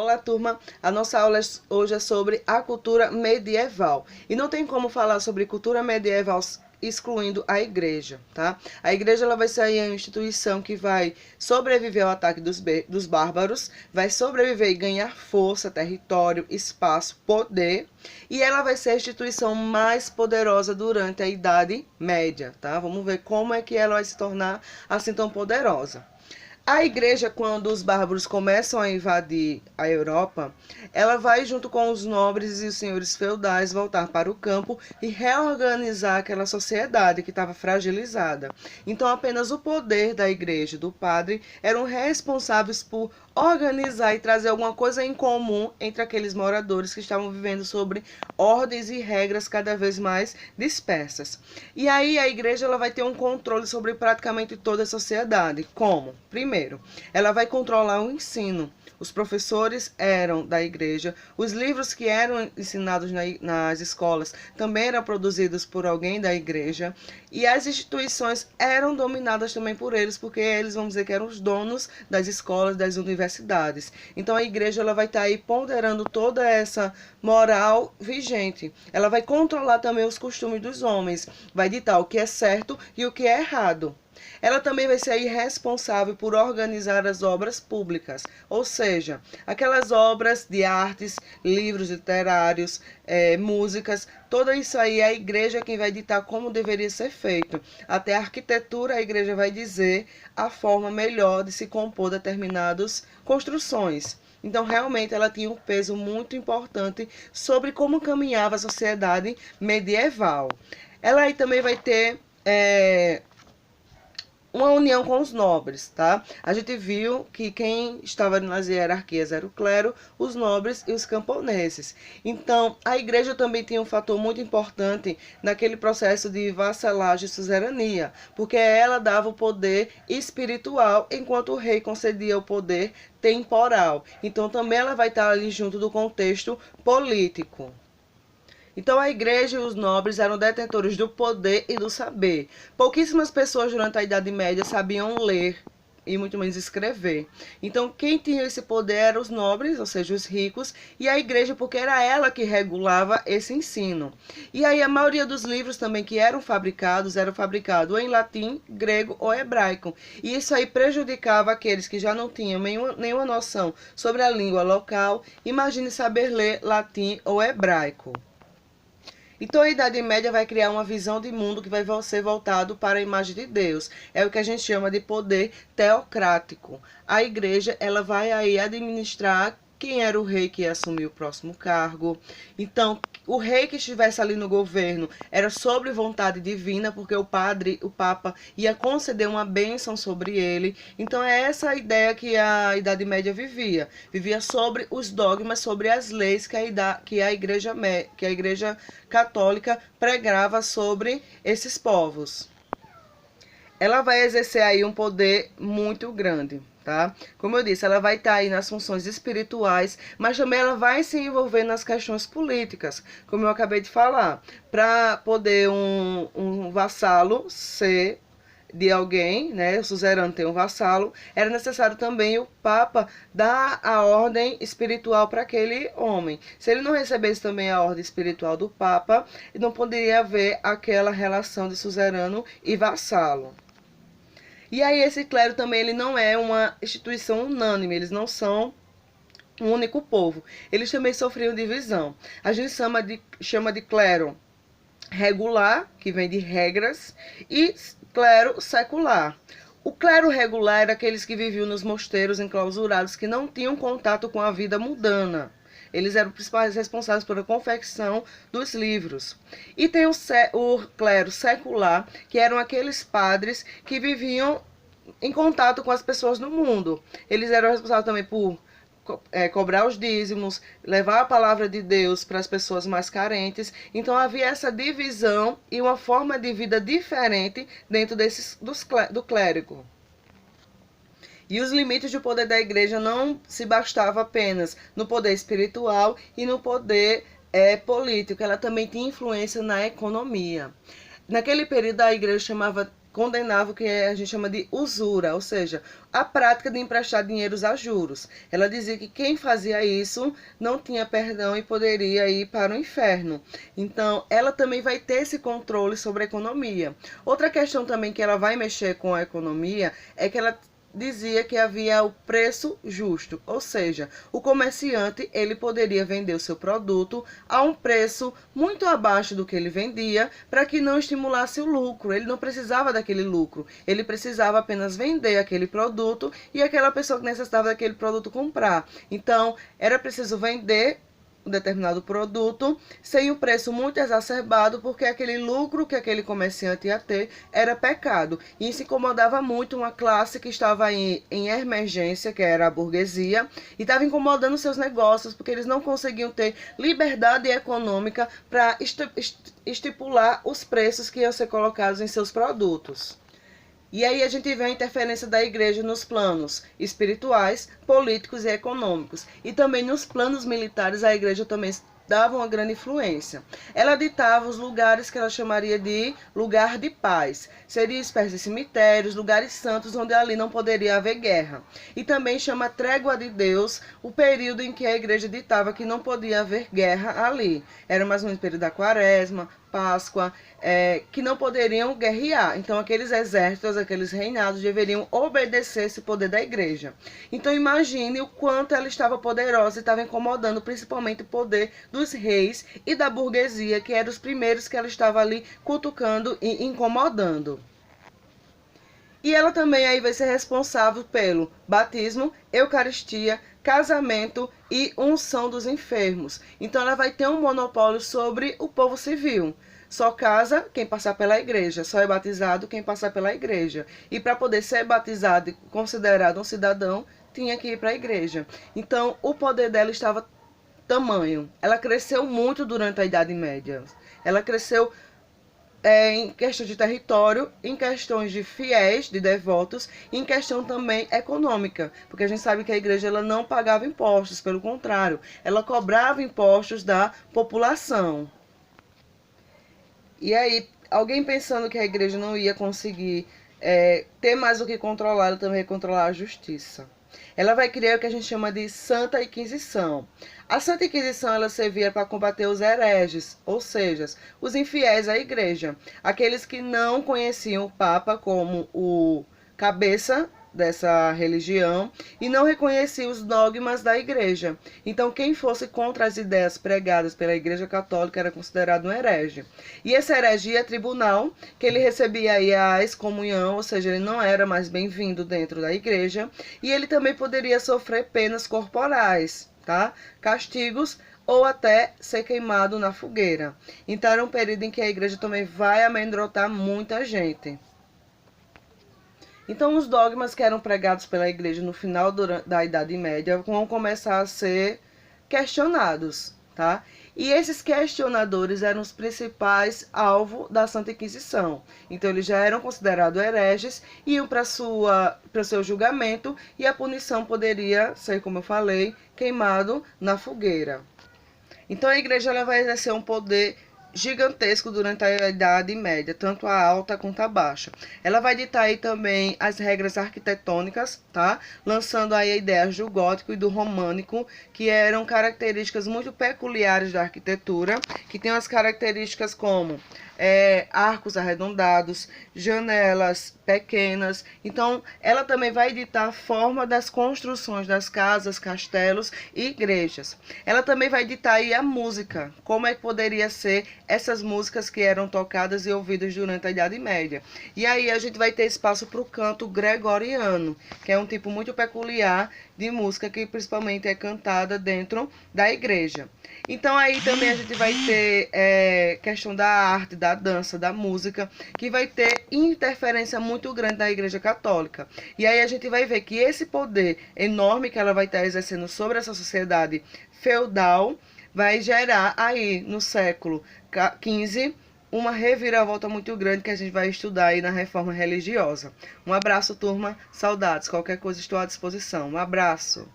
Olá, turma! A nossa aula hoje é sobre a cultura medieval. E não tem como falar sobre cultura medieval excluindo a igreja, tá? A igreja ela vai ser aí a instituição que vai sobreviver ao ataque dos bárbaros, vai sobreviver e ganhar força, território, espaço, poder. E ela vai ser a instituição mais poderosa durante a Idade Média, tá? Vamos ver como é que ela vai se tornar assim tão poderosa. A igreja, quando os bárbaros começam a invadir a Europa, ela vai, junto com os nobres e os senhores feudais, voltar para o campo e reorganizar aquela sociedade que estava fragilizada. Então, apenas o poder da igreja, do padre, eram responsáveis por organizar e trazer alguma coisa em comum entre aqueles moradores que estavam vivendo sobre ordens e regras cada vez mais dispersas. E aí a igreja ela vai ter um controle sobre praticamente toda a sociedade. Como? Primeiro, ela vai controlar o ensino. Os professores eram da igreja, os livros que eram ensinados nas escolas também eram produzidos por alguém da igreja, e as instituições eram dominadas também por eles, porque eles, vamos dizer, que eram os donos das escolas, das universidades. Então a igreja ela vai estar aí ponderando toda essa moral vigente. Ela vai controlar também os costumes dos homens, vai ditar o que é certo e o que é errado. Ela também vai ser responsável por organizar as obras públicas, ou seja, aquelas obras de artes, livros literários, músicas, tudo isso aí a igreja é quem vai ditar como deveria ser feito. Até a arquitetura a igreja vai dizer a forma melhor de se compor determinadas construções. Então, realmente, ela tinha um peso muito importante sobre como caminhava a sociedade medieval. Ela aí também vai ter uma união com os nobres, tá? A gente viu que quem estava nas hierarquias era o clero, os nobres e os camponeses. Então, a igreja também tinha um fator muito importante naquele processo de vassalagem e suzerania, porque ela dava o poder espiritual, enquanto o rei concedia o poder temporal. Então, também ela vai estar ali junto do contexto político. Então a igreja e os nobres eram detentores do poder e do saber. Pouquíssimas pessoas durante a Idade Média sabiam ler e muito menos escrever. Então quem tinha esse poder eram os nobres, ou seja, os ricos, e a igreja, porque era ela que regulava esse ensino. E aí a maioria dos livros também que eram fabricados em latim, grego ou hebraico. E isso aí prejudicava aqueles que já não tinham nenhuma noção sobre a língua local. Imagine saber ler latim ou hebraico. Então a Idade Média vai criar uma visão de mundo que vai ser voltado para a imagem de Deus. É o que a gente chama de poder teocrático. A igreja ela vai aí administrar quem era o rei que ia assumir o próximo cargo. Então, o rei que estivesse ali no governo era sobre vontade divina, porque o Papa, ia conceder uma bênção sobre ele. Então, é essa a ideia que a Idade Média vivia. Vivia sobre os dogmas, sobre as leis que a Igreja Católica pregava sobre esses povos. Ela vai exercer aí um poder muito grande, tá? Como eu disse, ela vai estar aí nas funções espirituais, mas também ela vai se envolver nas questões políticas, como eu acabei de falar. Para poder um vassalo ser de alguém, né, o suzerano tem um vassalo, era necessário também o Papa dar a ordem espiritual para aquele homem. Se ele não recebesse também a ordem espiritual do Papa, não poderia haver aquela relação de suzerano e vassalo. E aí esse clero também ele não é uma instituição unânime, eles não são um único povo. Eles também sofriam divisão. A gente chama de clero regular, que vem de regras, e clero secular. O clero regular era aqueles que viviam nos mosteiros enclausurados, que não tinham contato com a vida mundana. Eles eram os principais responsáveis pela confecção dos livros. E tem o clero secular, que eram aqueles padres que viviam em contato com as pessoas no mundo. Eles eram responsáveis também por cobrar os dízimos, levar a palavra de Deus para as pessoas mais carentes. Então havia essa divisão e uma forma de vida diferente dentro do clérigo. E os limites do poder da igreja não se bastava apenas no poder espiritual e no poder político. Ela também tinha influência na economia. Naquele período a igreja chamava condenava o que a gente chama de usura, ou seja, a prática de emprestar dinheiros a juros. Ela dizia que quem fazia isso não tinha perdão e poderia ir para o inferno. Então, ela também vai ter esse controle sobre a economia. Outra questão também que ela vai mexer com a economia é que ela dizia que havia o preço justo, ou seja, o comerciante ele poderia vender o seu produto a um preço muito abaixo do que ele vendia para que não estimulasse o lucro. Ele não precisava daquele lucro, ele precisava apenas vender aquele produto e aquela pessoa que necessitava daquele produto comprar. Então, era preciso vender um determinado produto sem o preço muito exacerbado, porque aquele lucro que aquele comerciante ia ter era pecado. E isso incomodava muito uma classe que estava em emergência, que era a burguesia, e estava incomodando seus negócios, porque eles não conseguiam ter liberdade econômica para estipular os preços que iam ser colocados em seus produtos. E aí a gente vê a interferência da igreja nos planos espirituais, políticos e econômicos. E também nos planos militares a igreja também dava uma grande influência. Ela ditava os lugares que ela chamaria de lugar de paz. Seriam espécies de cemitérios, lugares santos onde ali não poderia haver guerra. E também chama trégua de Deus o período em que a igreja ditava que não podia haver guerra ali. Era mais ou menos o período da Quaresma, Páscoa, que não poderiam guerrear. Então aqueles exércitos, aqueles reinados deveriam obedecer esse poder da igreja. Então imagine o quanto ela estava poderosa e estava incomodando principalmente o poder dos reis e da burguesia, que eram os primeiros que ela estava ali cutucando e incomodando. E ela também aí vai ser responsável pelo batismo, eucaristia, casamento e unção dos enfermos. Então ela vai ter um monopólio sobre o povo civil. Só casa quem passar pela igreja, só é batizado quem passar pela igreja. E para poder ser batizado e considerado um cidadão, tinha que ir para a igreja. Então o poder dela estava tamanho. Ela cresceu muito durante a Idade Média. Ela cresceu em questão de território, em questões de fiéis, de devotos, e em questão também econômica, porque a gente sabe que a igreja ela não pagava impostos, pelo contrário, ela cobrava impostos da população. E aí, alguém pensando que a igreja não ia conseguir ter mais o que controlar, ela também ia controlar a justiça. Ela vai criar o que a gente chama de Santa Inquisição. A Santa Inquisição ela servia para combater os hereges, ou seja, os infiéis à igreja, aqueles que não conheciam o Papa como o cabeça dessa religião e não reconhecia os dogmas da igreja. Então, quem fosse contra as ideias pregadas pela Igreja Católica era considerado um herege. E esse herege é tribunal, que ele recebia aí a excomunhão, ou seja, ele não era mais bem-vindo dentro da igreja, e ele também poderia sofrer penas corporais, tá? Castigos ou até ser queimado na fogueira. Então, era um período em que a igreja também vai amedrontar muita gente. Então, os dogmas que eram pregados pela igreja no final da Idade Média vão começar a ser questionados, tá? E esses questionadores eram os principais alvos da Santa Inquisição. Então, eles já eram considerados hereges, iam para o seu julgamento e a punição poderia ser, como eu falei, queimado na fogueira. Então, a igreja ela vai exercer um poder gigantesco durante a Idade Média, tanto a alta quanto a baixa. Ela vai ditar aí também as regras arquitetônicas, tá? Lançando aí ideias do gótico e do românico, que eram características muito peculiares da arquitetura, que tem as características como arcos arredondados, janelas pequenas. Então, ela também vai ditar a forma das construções das casas, castelos e igrejas. Ela também vai ditar aí a música, como é que poderia ser essas músicas que eram tocadas e ouvidas durante a Idade Média. E aí a gente vai ter espaço para o canto gregoriano, que é um tipo muito peculiar de música que principalmente é cantada dentro da igreja. Então aí também a gente vai ter questão da arte, da dança, da música, que vai ter interferência muito grande na Igreja Católica. E aí a gente vai ver que esse poder enorme que ela vai estar exercendo sobre essa sociedade feudal vai gerar aí no século XV uma reviravolta muito grande que a gente vai estudar aí na reforma religiosa. Um abraço, turma. Saudades. Qualquer coisa estou à disposição. Um abraço.